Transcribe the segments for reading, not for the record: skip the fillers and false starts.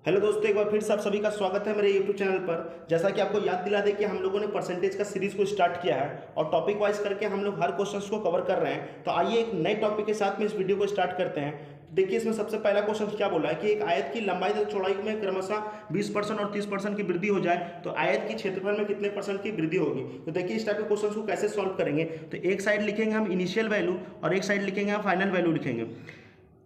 Hello दोस्तों, एक बार फिर से आप सभी का स्वागत है मेरे यूट्यूब चैनल पर। जैसा कि आपको याद दिला दे कि हम लोगों ने परसेंटेज का सीरीज को स्टार्ट किया है और टॉपिक वाइज करके हम लोग हर क्वेश्चंस को कवर कर रहे हैं। तो आइए एक नए टॉपिक के साथ में इस वीडियो को स्टार्ट करते हैं। देखिए इसमें सबसे पहला क्वेश्चन क्या बोला है कि एक आयत की लंबाई तथा चौड़ाई में क्रमशः 20% और 30% की वृद्धि हो जाए तो आयत की क्षेत्रफल में कितने परसेंट की वृद्धि होगी। तो देखिए इस टाइप के क्वेश्चन को कैसे सॉल्व करेंगे। तो एक साइड लिखेंगे हम इनिशियल वैल्यू और एक साइड लिखेंगे हम फाइनल वैल्यू लिखेंगे।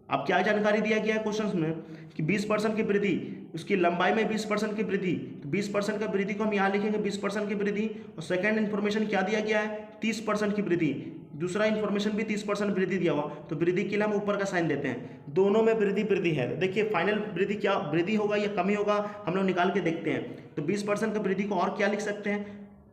अब क्या जानकारी दिया गया है क्वेश्चंस में कि 20% की वृद्धि, उसकी लंबाई में 20% की वृद्धि, तो 20% का वृद्धि को हम यहाँ लिखेंगे 20% की वृद्धि। और सेकंड इन्फॉर्मेशन क्या दिया गया है 30% की वृद्धि, दूसरा इन्फॉर्मेशन भी 30% वृद्धि दिया हुआ। तो वृद्धि के लिए हम ऊपर का साइन देते हैं, दोनों में वृद्धि वृद्धि है। तो देखिए फाइनल वृद्धि क्या वृद्धि होगा या कमी होगा हम लोग निकाल के देखते हैं। तो 20% की वृद्धि को और क्या लिख सकते हैं,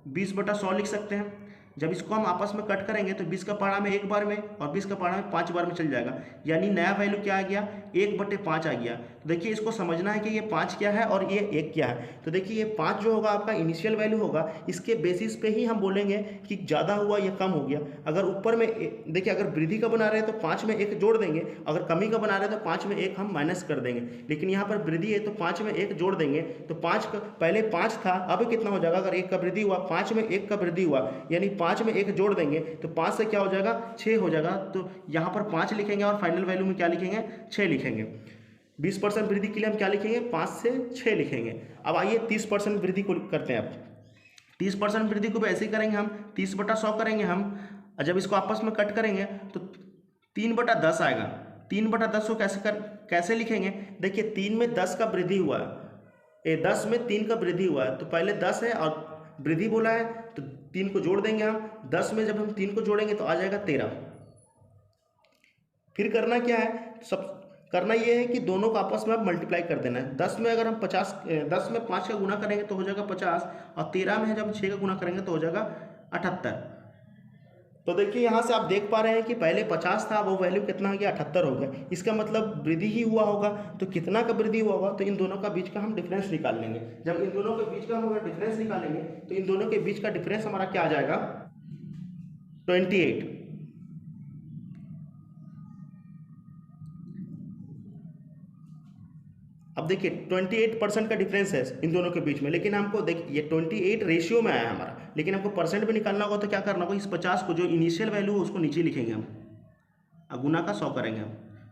20/100 लिख सकते हैं। जब इसको हम आपस में कट करेंगे तो 20 का पहाड़ा में एक बार में और 20 का पहाड़ा में 5 बार में चल जाएगा, यानी नया वैल्यू क्या आ गया 1/5 आ गया। तो देखिए इसको समझना है कि ये 5 क्या है और ये 1 क्या है। तो देखिए ये 5 जो होगा आपका इनिशियल वैल्यू होगा, इसके बेसिस पे ही हम बोलेंगे कि ज़्यादा हुआ या कम हो गया। अगर ऊपर में देखिए अगर वृद्धि का बना रहे हैं तो 5 में 1 जोड़ देंगे, अगर कमी का बना रहे हैं तो 5 में 1 हम माइनस कर देंगे। लेकिन यहाँ पर वृद्धि है तो 5 में 1 जोड़ देंगे। तो 5 का पहले 5 था, अब कितना हो जाएगा, अगर 1 का वृद्धि हुआ 5 में 1 का वृद्धि हुआ यानी 5 में 1 जोड़ देंगे तो 5 से क्या हो जाएगा 6 हो जाएगा। तो यहाँ पर 5 लिखेंगे और फाइनल वैल्यू में क्या लिखेंगे 6 लिखेंगे। 20% वृद्धि के लिए हम क्या लिखेंगे 5 से 6 लिखेंगे। अब आइए 30% वृद्धि को करते हैं। अब 30% वृद्धि को भी ऐसे ही करेंगे हम, 30/100 करेंगे हम। और जब इसको आपस में कट करेंगे तो 3/10 आएगा। 3/10 को कैसे लिखेंगे, देखिए 3 में 10 का वृद्धि हुआ है, 10 में 3 का वृद्धि हुआ है। तो पहले 10 है और वृद्धि बोला है तो 3 को जोड़ देंगे हम। 10 में जब हम 3 को जोड़ेंगे तो आ जाएगा 13। फिर करना क्या है, सब करना ये है कि दोनों को आपस में मल्टीप्लाई कर देना है। 10 में अगर हम 10 में 5 का गुना करेंगे तो हो जाएगा 50 और 13 में जब 6 का गुना करेंगे तो हो जाएगा 78। तो देखिए यहाँ से आप देख पा रहे हैं कि पहले 50 था, वो वैल्यू कितना हो गया 78 हो गया। इसका मतलब वृद्धि ही हुआ होगा। तो कितना का वृद्धि हुआ होगा, तो इन दोनों का बीच का हम डिफरेंस निकाल लेंगे। जब इन दोनों के बीच का हम अगर डिफरेंस निकालेंगे तो इन दोनों के बीच का डिफरेंस हमारा क्या आ जाएगा 28। अब देखिए 28% का डिफरेंस है इन दोनों के बीच में, लेकिन हमको देखिए ये 28 रेशियो में आया हमारा, लेकिन हमको परसेंट में निकालना होगा। तो क्या करना होगा, इस 50 को जो इनिशियल वैल्यू है उसको नीचे लिखेंगे हम और गुना का 100 करेंगे हम।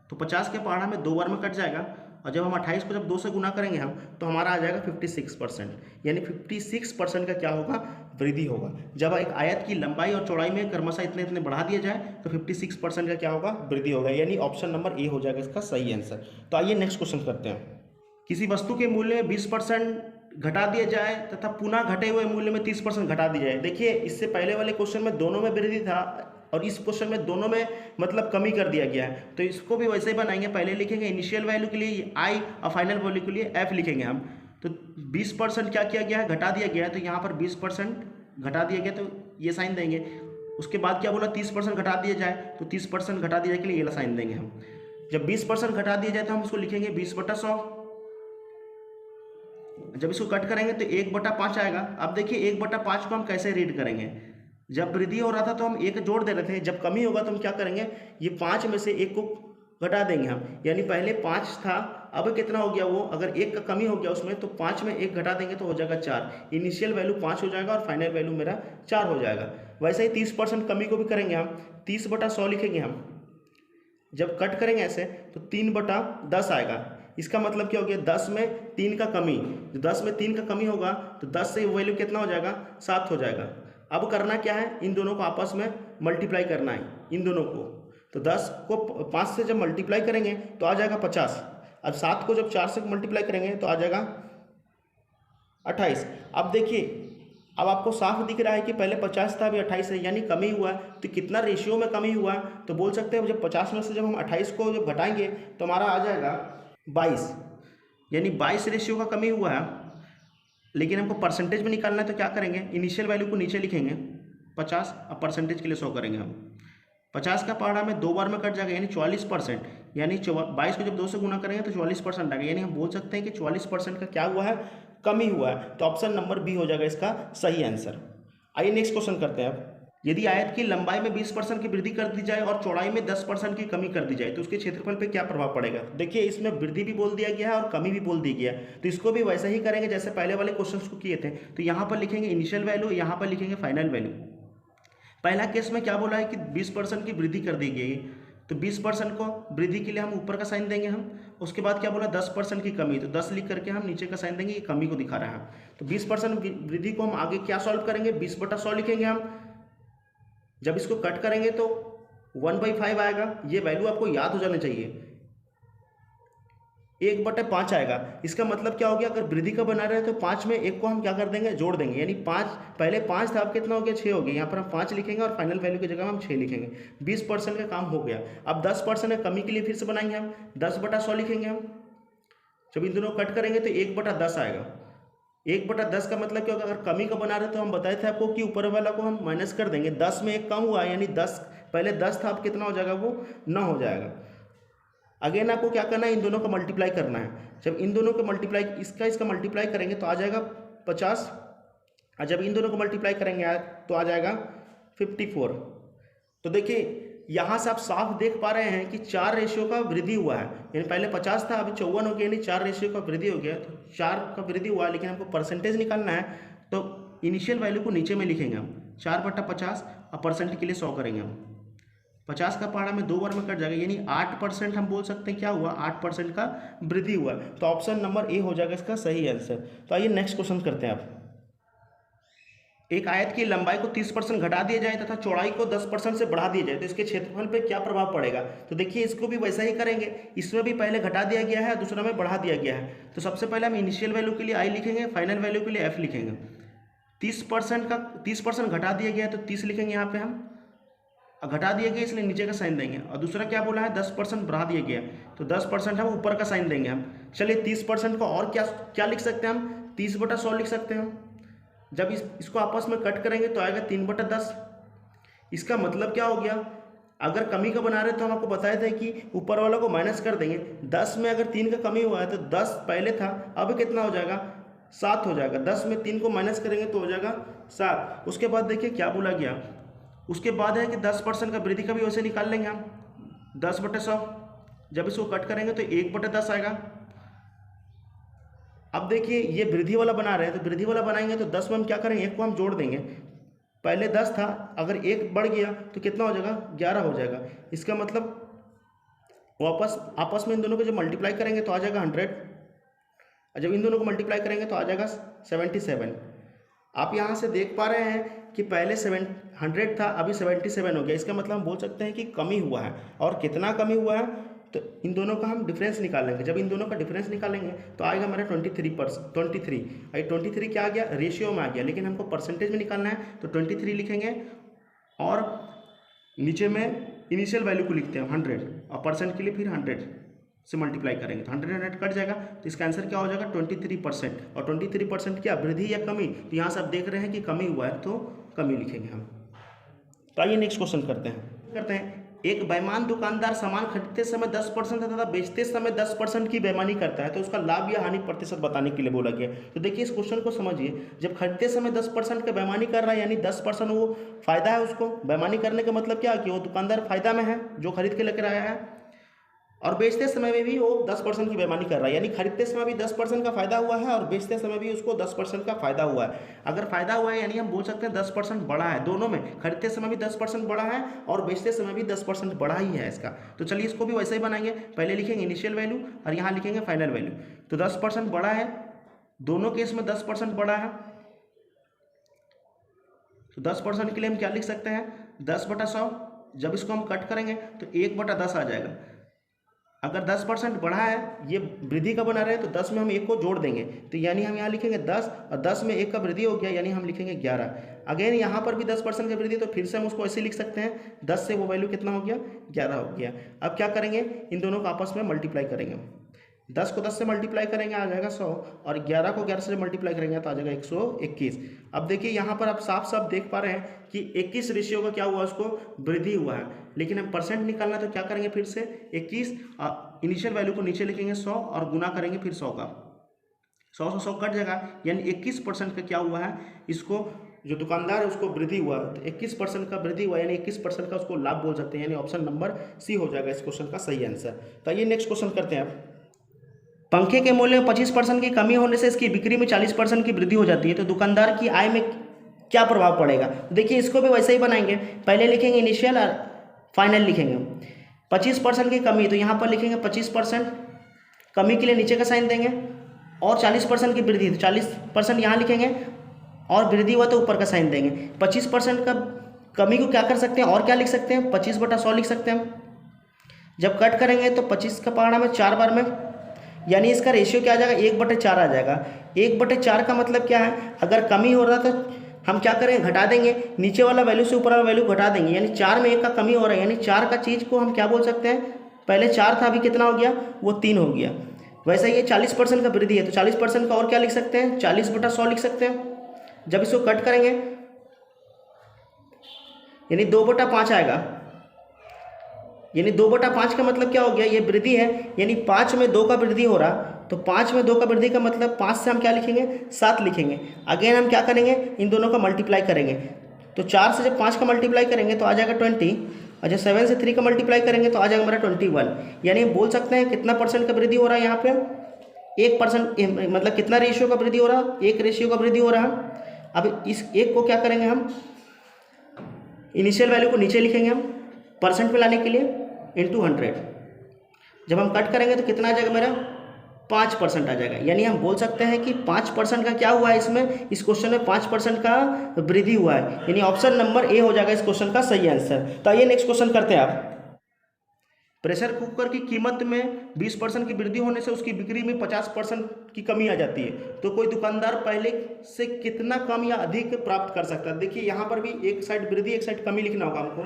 तो 50 के पहाड़ा में 2 बार में कट जाएगा और जब हम 28 को जब 2 से गुना करेंगे हम तो हमारा आ जाएगा 56%, यानी 56% का क्या होगा वृद्धि होगा। जब एक आयत की लंबाई और चौड़ाई में क्रमशः इतने इतने बढ़ा दिया जाए तो 56% का क्या होगा वृद्धि होगा, यानी ऑप्शन नंबर ए हो जाएगा इसका सही आंसर। तो आइए नेक्स्ट क्वेश्चन करते हैं। किसी वस्तु के मूल्य में 20% घटा दिया जाए तथा पुनः घटे हुए मूल्य में 30% घटा दिया जाए। देखिए इससे पहले वाले क्वेश्चन में दोनों में वृद्धि था और इस क्वेश्चन में दोनों में मतलब कमी कर दिया गया है। तो इसको भी वैसे ही बनाएंगे, पहले लिखेंगे इनिशियल वैल्यू के लिए आई और फाइनल वैल्यू के लिए एफ लिखेंगे हम। तो 20% क्या किया गया है घटा दिया गया है, तो यहाँ पर 20% घटा दिया गया तो ये साइन देंगे। उसके बाद क्या बोला 30% घटा दिया जाए, तो 30% घटा दिया जाए के लिए ये साइन देंगे हम। जब 20% घटा दिया जाए तो हम उसको लिखेंगे 20/100। जब इसको कट करेंगे तो 1/5 आएगा। अब देखिए 1/5 को हम कैसे रीड करेंगे, जब वृद्धि हो रहा था तो हम 1 जोड़ दे रहे थे, जब कमी होगा तो हम क्या करेंगे ये 5 में से 1 को घटा देंगे हम, यानी पहले 5 था अब कितना हो गया वो, अगर 1 का कमी हो गया उसमें तो 5 में 1 घटा देंगे तो हो जाएगा 4। इनिशियल वैल्यू 5 हो जाएगा और फाइनल वैल्यू मेरा 4 हो जाएगा। वैसे ही 30% कमी को भी करेंगे हम, 30/100 लिखेंगे हम। जब कट करेंगे ऐसे तो 3/10 आएगा। इसका मतलब क्या हो गया 10 में 3 का कमी, जो 10 में 3 का कमी होगा तो 10 से वैल्यू कितना हो जाएगा 7 हो जाएगा। अब करना क्या है, इन दोनों को आपस में मल्टीप्लाई करना है इन दोनों को। तो 10 को 5 से जब मल्टीप्लाई करेंगे तो आ जाएगा 50। अब 7 को जब 4 से मल्टीप्लाई करेंगे तो आ जाएगा 28। अब देखिए अब आपको साफ दिख रहा है कि पहले 50 था अभी 28 है, यानी कमी हुआ है। तो कितना रेशियो में कमी हुआ है, तो बोल सकते हैं जब 50 में से जब हम 28 को जब घटाएंगे तो हमारा आ जाएगा 22, यानी 22 रेशियो का कमी हुआ है। लेकिन हमको परसेंटेज में निकालना है तो क्या करेंगे, इनिशियल वैल्यू को नीचे लिखेंगे 50 और परसेंटेज के लिए 100 करेंगे हम। 50 का पहाड़ा में 2 बार में कट जाएगा यानी 44%, यानी 22 को जब 2 से गुना करेंगे तो 44% आएगा, यानी हम बोल सकते हैं कि 44% का क्या हुआ है कमी हुआ है। तो ऑप्शन नंबर बी हो जाएगा इसका सही आंसर। आइए नेक्स्ट क्वेश्चन करते हैं अब। यदि आयत की लंबाई में 20% की वृद्धि कर दी जाए और चौड़ाई में 10% की कमी कर दी जाए तो उसके क्षेत्रफल पे क्या प्रभाव पड़ेगा। देखिए इसमें वृद्धि भी बोल दिया गया है और कमी भी बोल दी गया है, तो इसको भी वैसा ही करेंगे जैसे पहले वाले क्वेश्चंस को किए थे। तो यहाँ पर लिखेंगे इनिशियल वैल्यू, यहाँ पर लिखेंगे फाइनल वैल्यू। पहला केस में क्या बोला है कि 20% की वृद्धि कर दी गई, तो 20% को वृद्धि के लिए हम ऊपर का साइन देंगे हम। उसके बाद क्या बोला 10% की कमी, तो 10 लिख करके हम नीचे का साइन देंगे, ये कमी को दिखा रहा है। तो 20% वृद्धि को हम आगे क्या सॉल्व करेंगे, 20/100 लिखेंगे हम। जब इसको कट करेंगे तो 1/5 आएगा, ये वैल्यू आपको याद हो जाना चाहिए। 1/5 आएगा। इसका मतलब क्या हो गया, अगर वृद्धि का बना रहे हैं तो 5 में 1 को हम क्या कर देंगे, जोड़ देंगे, यानी 5, पहले 5 था, अब कितना हो गया, 6 हो गया। यहाँ पर हम 5 लिखेंगे और फाइनल वैल्यू की जगह हम 6 लिखेंगे। 20% का काम हो गया। अब 10% का कमी के लिए फिर से बनाएंगे हम, 10/100 लिखेंगे हम। जब इन दोनों कट करेंगे तो 1/10 आएगा। 1/10 का मतलब क्या होगा, अगर कमी का बना रहे तो हम बताए थे आपको कि ऊपर वाला को हम माइनस कर देंगे। 10 में 1 कम हुआ, यानी 10, पहले 10 था, अब कितना हो जाएगा, वो 9 हो जाएगा। अगेन आपको क्या करना है, इन दोनों का मल्टीप्लाई करना है। जब इन दोनों का मल्टीप्लाई, इसका मल्टीप्लाई करेंगे तो आ जाएगा 50, और जब इन दोनों को मल्टीप्लाई करेंगे तो आ जाएगा 54। तो देखिए यहाँ से आप साफ देख पा रहे हैं कि 4 रेशियो का वृद्धि हुआ है, यानी पहले 50 था, अभी 54 हो गया, यानी 4 रेशियो का वृद्धि हो गया। तो 4 का वृद्धि हुआ, लेकिन हमको परसेंटेज निकालना है, तो इनिशियल वैल्यू को नीचे में लिखेंगे हम 4/50 और परसेंट के लिए 100 करेंगे हम। 50 का पहाड़ा में 2 बार में कट जाएगा, यानी 8% हम बोल सकते हैं क्या हुआ, 8% का वृद्धि हुआ। तो ऑप्शन नंबर ए हो जाएगा इसका सही आंसर। तो आइए नेक्स्ट क्वेश्चन करते हैं आप। एक आयत की लंबाई को 30% घटा दिया जाए तथा चौड़ाई को 10% से बढ़ा दिया जाए तो इसके क्षेत्रफल पे क्या प्रभाव पड़ेगा। तो देखिए इसको भी वैसा ही करेंगे, इसमें भी पहले घटा दिया गया है, दूसरा में बढ़ा दिया गया है। तो सबसे पहले हम इनिशियल वैल्यू के लिए आई लिखेंगे, फाइनल वैल्यू के लिए एफ लिखेंगे। 30% घटा दिया गया है तो 30 लिखेंगे यहाँ पे हम, घटा दिया गया इसलिए नीचे का साइन देंगे। और दूसरा क्या बोला है, 10% बढ़ा दिया गया, तो 10% हम ऊपर का साइन देंगे हम। चलिए 30% को और क्या क्या लिख सकते हैं हम, 30/100 लिख सकते हैं हम। जब इसको आपस में कट करेंगे तो आएगा 3/10। इसका मतलब क्या हो गया, अगर कमी का बना रहे तो हम आपको बताए थे कि ऊपर वाला को माइनस कर देंगे। 10 में अगर 3 का कमी हुआ है तो 10 पहले था, अब कितना हो जाएगा, 7 हो जाएगा। 10 में 3 को माइनस करेंगे तो हो जाएगा 7। उसके बाद देखिए क्या बोला गया, उसके बाद है कि 10% का वृद्धि का भी वैसे निकाल लेंगे हम, 10/100। जब इसको कट करेंगे तो 1/10 आएगा। अब देखिए ये वृद्धि वाला बना रहे हैं, तो वृद्धि वाला बनाएंगे तो 10 में हम क्या करेंगे, 1 को हम जोड़ देंगे। पहले 10 था, अगर 1 बढ़ गया तो कितना हो जाएगा, 11 हो जाएगा। इसका मतलब वापस आपस में इन दोनों को जब मल्टीप्लाई करेंगे तो आ जाएगा 100, और जब इन दोनों को मल्टीप्लाई करेंगे तो आ जाएगा 77। आप यहाँ से देख पा रहे हैं कि पहले 100 था, अभी 77 हो गया। इसका मतलब हम बोल सकते हैं कि कमी हुआ है। और कितना कमी हुआ है, तो इन दोनों का हम डिफरेंस निकालेंगे। जब इन दोनों का डिफरेंस निकालेंगे तो आएगा हमारा 23। आई 23 क्या आ गया, रेशियो में आ गया, लेकिन हमको परसेंटेज में निकालना है तो 23 लिखेंगे और नीचे में इनिशियल वैल्यू को लिखते हैं 100, और परसेंट के लिए फिर 100 से मल्टीप्लाई करेंगे तो 100 कट जाएगा। तो इसका आंसर क्या हो जाएगा, 23%। और 23% क्या, वृद्धि या कमी, तो यहाँ से आप देख रहे हैं कि कमी हुआ है तो कमी लिखेंगे हम। तो आइए नेक्स्ट क्वेश्चन करते हैं। एक बेईमान दुकानदार सामान खरीदते समय 10% तथा बेचते समय 10% की बेईमानी करता है, तो उसका लाभ या हानि प्रतिशत बताने के लिए बोला गया। तो देखिए इस क्वेश्चन को समझिए, जब खरीदते समय 10% का बेईमानी कर रहा है, यानी 10% वो फायदा है उसको। बेईमानी करने का मतलब क्या है कि वो दुकानदार फायदा में है जो खरीद के लेकर आया है, और बेचते समय में भी वो 10% की बेईमानी कर रहा है, यानी खरीदते समय भी 10% का फायदा हुआ है और बेचते समय भी उसको 10% का फायदा हुआ है। अगर फायदा हुआ है यानी हम बोल सकते हैं 10% बढ़ा है, दोनों में, खरीदते समय भी 10% बढ़ा है और बेचते समय भी 10% बढ़ा ही है इसका। तो चलिए इसको भी वैसे ही बनाएंगे, पहले लिखेंगे इनिशियल वैल्यू और यहाँ लिखेंगे फाइनल वैल्यू। तो 10% बढ़ा है, दोनों केस में 10% बढ़ा है, तो 10% के लिए हम क्या लिख सकते हैं, 10/100। जब इसको हम कट करेंगे तो 1/10 आ जाएगा। अगर 10% बढ़ा है, ये वृद्धि का बना रहे हैं, तो 10 में हम 1 को जोड़ देंगे, तो यानी हम यहाँ लिखेंगे 10, और 10 में 1 का वृद्धि हो गया, यानी हम लिखेंगे 11। अगेन यहाँ पर भी 10% की वृद्धि, तो फिर से हम उसको ऐसे लिख सकते हैं, 10 से वो वैल्यू कितना हो गया, 11 हो गया। अब क्या करेंगे, इन दोनों को आपस में मल्टीप्लाई करेंगे। 10 को 10 से मल्टीप्लाई करेंगे आ जाएगा 100, और 11 को 11 से मल्टीप्लाई करेंगे तो आ जाएगा 121। अब देखिए यहाँ पर आप साफ साफ देख पा रहे हैं कि 21 रेशियो का क्या हुआ, उसको वृद्धि हुआ है। लेकिन हम परसेंट निकालना तो क्या करेंगे, फिर से 21 इनिशियल वैल्यू को नीचे लिखेंगे 100 और गुना करेंगे फिर 100 का, 100 से 100 कट जाएगा, यानी 21% का क्या हुआ है, इसको जो दुकानदार है उसको वृद्धि हुआ, तो 21% का वृद्धि हुआ, यानी 21% का उसको लाभ बोल सकते हैं, यानी ऑप्शन नंबर सी हो जाएगा इस क्वेश्चन का सही आंसर। तो आइए नेक्स्ट क्वेश्चन करते हैं आप। पंखे के मूल्य में 25% की कमी होने से इसकी बिक्री में 40% की वृद्धि हो जाती है, तो दुकानदार की आय में क्या प्रभाव पड़ेगा? तो देखिए इसको भी वैसे ही बनाएंगे, पहले लिखेंगे इनिशियल और फाइनल लिखेंगे। 25% की कमी, तो यहाँ पर लिखेंगे 25% कमी के लिए नीचे का साइन देंगे, और 40% की वृद्धि, तो 40% यहाँ लिखेंगे, और वृद्धि हुआ तो ऊपर का साइन देंगे। 25% का कमी को क्या कर सकते हैं, और क्या लिख सकते हैं, 25/100 लिख सकते हैं। जब कट करेंगे तो 25 का पहाड़ा में 4 बार में, यानी इसका रेशियो क्या आ जाएगा, 1/4 आ जाएगा। 1/4 का मतलब क्या है, अगर कमी हो रहा तो हम क्या करेंगे, घटा देंगे, नीचे वाला वैल्यू से ऊपर वाला वैल्यू घटा देंगे, यानी 4 में 1 का कमी हो रहा है, यानी 4 का चीज़ को हम क्या बोल सकते हैं, पहले 4 था अभी कितना हो गया, वो 3 हो गया। वैसे ये 40% का वृद्धि है, तो 40% का और क्या लिख सकते हैं, 40/100 लिख सकते हैं। जब इसको कट करेंगे यानी 2/5 आएगा, यानी 2/5 का मतलब क्या हो गया, ये वृद्धि है, यानी 5 में 2 का वृद्धि हो रहा, तो 5 में 2 का वृद्धि का मतलब 5 से हम क्या लिखेंगे, 7 लिखेंगे। अगेन हम क्या करेंगे, इन दोनों का मल्टीप्लाई करेंगे, तो 4 से जब 5 का मल्टीप्लाई करेंगे तो आ जाएगा 20, और जब 7 से 3 का मल्टीप्लाई करेंगे तो आ जाएगा हमारा 21, यानी हम बोल सकते हैं कितना परसेंट का वृद्धि हो रहा है यहाँ पे, 1%, मतलब कितना रेशियो का वृद्धि हो रहा है, 1 रेशियो का वृद्धि हो रहा है। अब इस 1 को क्या करेंगे, हम इनिशियल वैल्यू को नीचे लिखेंगे, हम परसेंट में लाने के लिए इंटू 100। जब हम कट करेंगे तो कितना आ जाएगा मेरा, 5% आ जाएगा, यानी हम बोल सकते हैं कि 5% का क्या हुआ है, इसमें इस क्वेश्चन में 5% का वृद्धि हुआ है, यानी ऑप्शन नंबर ए हो जाएगा इस क्वेश्चन का सही आंसर। तो आइए नेक्स्ट क्वेश्चन करते हैं आप। प्रेशर कुकर की कीमत में 20% की वृद्धि होने से उसकी बिक्री में 50% की कमी आ जाती है, तो कोई दुकानदार पहले से कितना कम या अधिक प्राप्त कर सकता है? देखिए यहाँ पर भी एक साइड वृद्धि एक साइड कमी लिखना होगा हमको।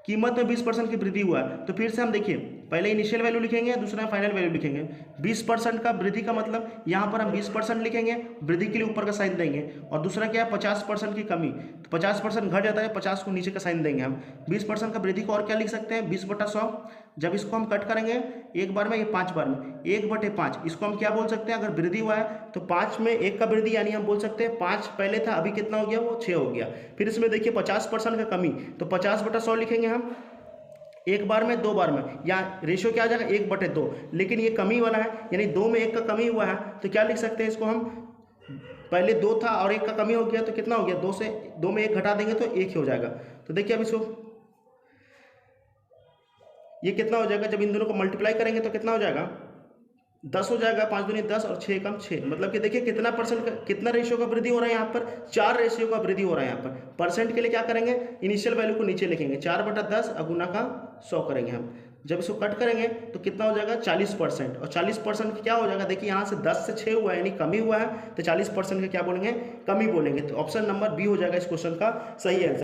कीमत में 20% की वृद्धि हुआ है, तो फिर से हम देखिए पहले इनिशियल वैल्यू लिखेंगे, दूसरा फाइनल वैल्यू लिखेंगे। 20% का वृद्धि का मतलब यहाँ पर हम 20% लिखेंगे, वृद्धि के लिए ऊपर का साइन देंगे, और दूसरा क्या है 50% की कमी, तो 50% घट जाता है, 50 को नीचे का साइन देंगे हम। 20% का वृद्धि को और क्या लिख सकते हैं, 20/100। जब इसको हम कट करेंगे एक बार में, ये 5 बार में, 1/5, इसको हम क्या बोल सकते हैं, अगर वृद्धि हुआ है तो 5 में 1 का वृद्धि, यानी हम बोल सकते हैं 5 पहले था, अभी कितना हो गया, वो 6 हो गया। फिर इसमें देखिए 50% का कमी, तो 50/100 लिखेंगे हम, 1 बार में 2 बार में, या रेशियो क्या आ जाएगा 1/2, लेकिन ये कमी वाला है, यानी 2 में 1 का कमी हुआ है, तो क्या लिख सकते हैं इसको हम, पहले 2 था और 1 का कमी हो गया, तो कितना हो गया, 2 में 1 घटा देंगे तो 1 ही हो जाएगा। तो देखिए अब इसको ये कितना हो जाएगा, जब इन दोनों को मल्टीप्लाई करेंगे तो कितना हो जाएगा, 10 हो जाएगा, 5 दूनी 10 और 6 कम 6, मतलब कि देखिए कितना परसेंट का, कितना रेशियो का वृद्धि हो रहा है यहाँ पर, 4 रेशियो का वृद्धि हो रहा है यहाँ पर। परसेंट के लिए क्या करेंगे, इनिशियल वैल्यू को नीचे लिखेंगे, 4/10 गुना का 100 करेंगे हम। जब इसको कट करेंगे तो कितना हो जाएगा, 40%, और 40% क्या हो जाएगा, देखिए यहाँ से 10 से 6 हुआ है, यानी कमी हुआ है, तो 40% का क्या बोलेंगे, कमी बोलेंगे। तो ऑप्शन नंबर बी हो जाएगा इस क्वेश्चन का सही आंसर।